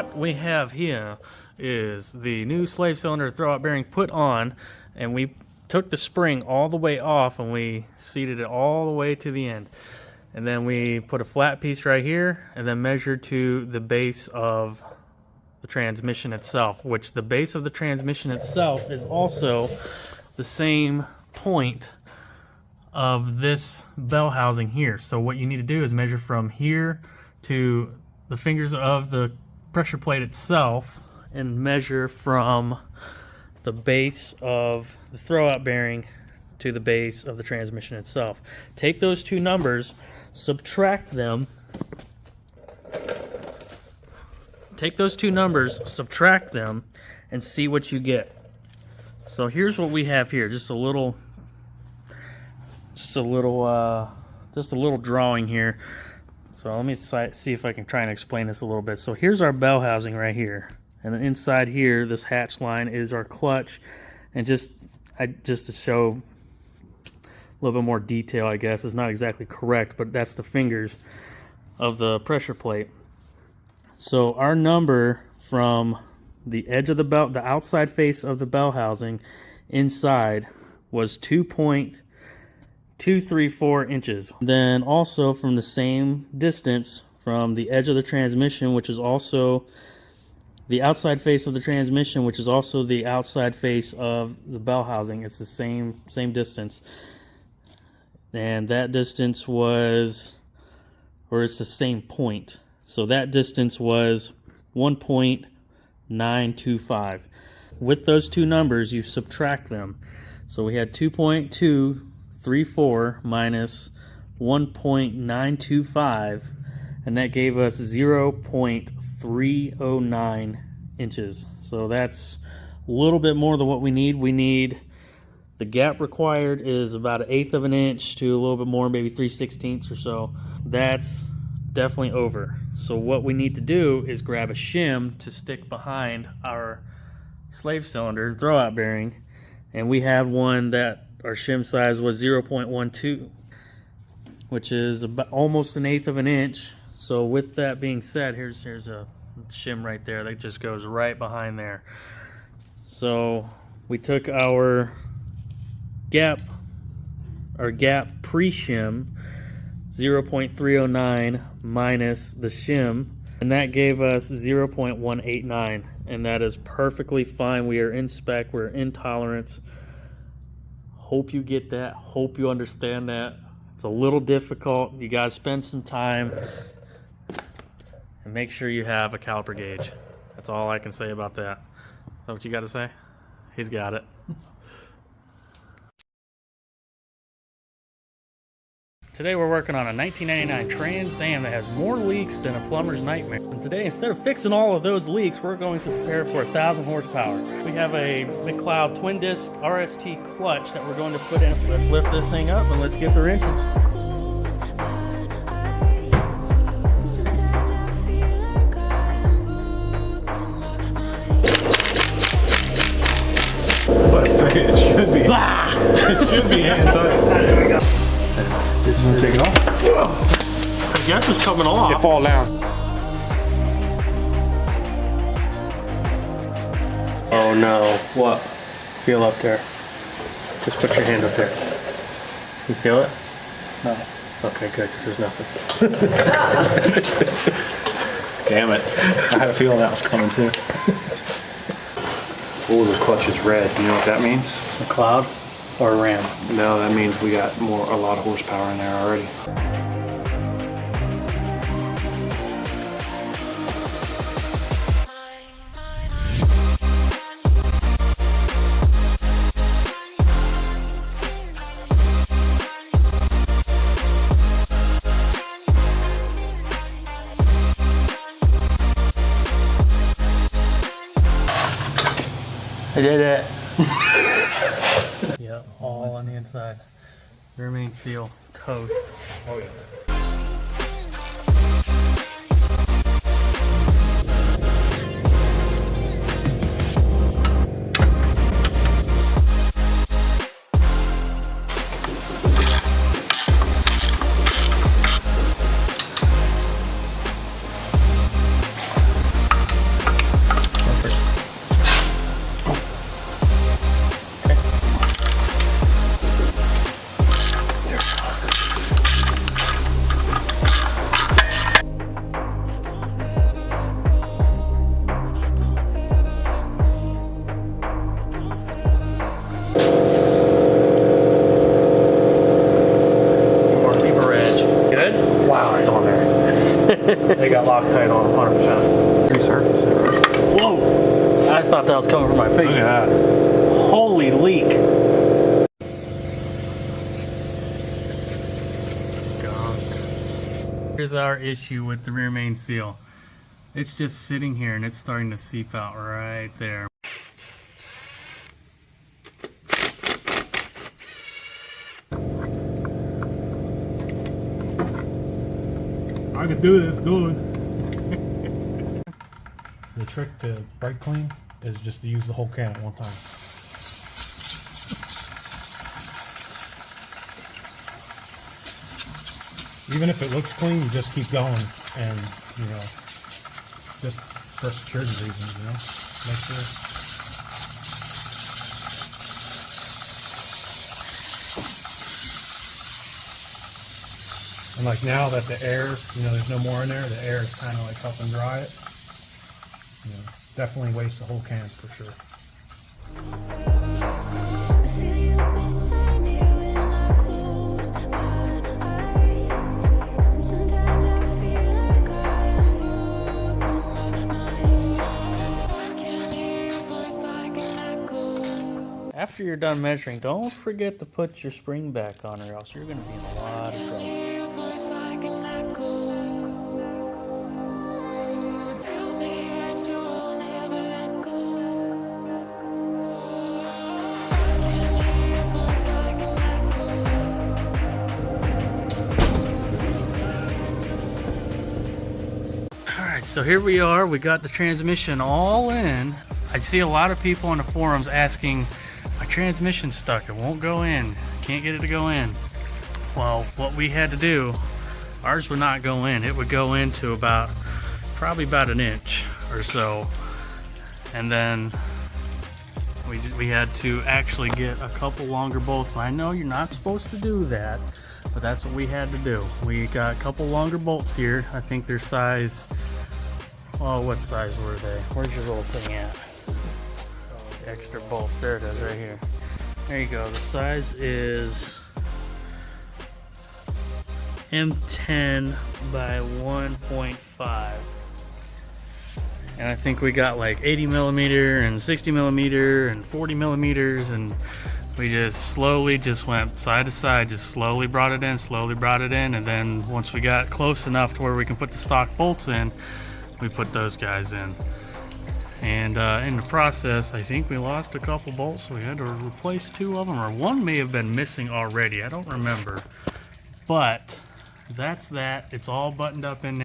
What we have here is the new slave cylinder throwout bearing put on, and we took the spring all the way off and we seated it all the way to the end. And then we put a flat piece right here and then measured to the base of the transmission itself, which the base of the transmission itself is also the same point of this bell housing here. So what you need to do is measure from here to the fingers of the pressure plate itself and measure from the base of the throwout bearing to the base of the transmission itself. Take those two numbers, subtract them. Take those two numbers, subtract them, and see what you get. So here's what we have here. Just a little drawing here. So let me see if I can try and explain this a little bit. So here's our bell housing right here, and then inside here, this hatch line is our clutch. And just to show a little bit more detail, I guess is not exactly correct, but that's the fingers of the pressure plate. So our number from the edge of the belt, the outside face of the bell housing inside, was 2.234 inches. Then also from the same distance from the edge of the transmission, which is also the outside face of the transmission, which is also the outside face of the bell housing, it's the same distance. And that distance was, or it's the same point. So that distance was 1.925. With those two numbers, you subtract them. So we had 2.234 minus 1.925, and that gave us 0.309 inches. So that's a little bit more than what we need. The gap required is about 1/8 of an inch to a little bit more, maybe 3/16 or so. That's definitely over. So what we need to do is grab a shim to stick behind our slave cylinder throwout bearing, and we had one that our shim size was 0.12, which is about almost 1/8 of an inch. So with that being said, here's a shim right there that just goes right behind there. So we took our gap pre-shim, 0.309 minus the shim, and that gave us 0.189, and that is perfectly fine. We are in spec, we're in tolerance. Hope you get that, hope you understand that. It's a little difficult. You gotta spend some time and make sure you have a caliper gauge. That's all I can say about that. Is that what you gotta say? He's got it. Today we're working on a 1999 Trans Am that has more leaks than a plumber's nightmare. And today, instead of fixing all of those leaks, we're going to prepare for 1,000 horsepower. We have a McLeod twin disc RST clutch that we're going to put in. Let's lift this thing up and let's get the wrench. It should be. It should be hand tight. There we go. Just gonna take it off. I guess it's coming off. It fall down. Oh no. What? Feel up there. Just put your hand up there. You feel it? No. Okay, good, because there's nothing. Damn it. I had a feeling that was coming too. Oh, the clutch is red. You know what that means? A cloud or a ram? No, that means we got a lot of horsepower in there already. I did it. Yep, all on the inside. The remaining seal, toast. Oh yeah. surface it. Whoa! I thought that was coming from my face. Look at that. Holy leak! Gunk. Here's our issue with the rear main seal. It's just sitting here and it's starting to seep out right there. I could do this good. The trick to brake clean is just to use the whole can at one time. Even if it looks clean, you just keep going and, you know, just for security reasons, you know, make sure. And like now that the air, you know, there's no more in there, the air is kind of like helping dry it. You know, definitely waste the whole can for sure. After you're done measuring, don't forget to put your spring back on or else you're going to be in a lot of trouble. Alright, so here we are. We got the transmission all in. I see a lot of people on the forums asking, my transmission's stuck, it won't go in, can't get it to go in. Well, what we had to do, ours would not go in. It would go into probably about an inch or so. And then we had to actually get a couple longer bolts. I know you're not supposed to do that, but that's what we had to do. We got a couple longer bolts here. I think they're size, oh, what size were they? Where's your little thing at? Extra bolts, there it is right here. There you go. The size is M10 by 1.5, and I think we got like 80 millimeter and 60 millimeter and 40 millimeters, and we just slowly just went side to side, just slowly brought it in, and then once we got close enough to where we can put the stock bolts in, we put those guys in. And in the process, I think we lost a couple bolts, so we had to replace 2 of them, or one may have been missing already. I don't remember. But that's that. It's all buttoned up in there.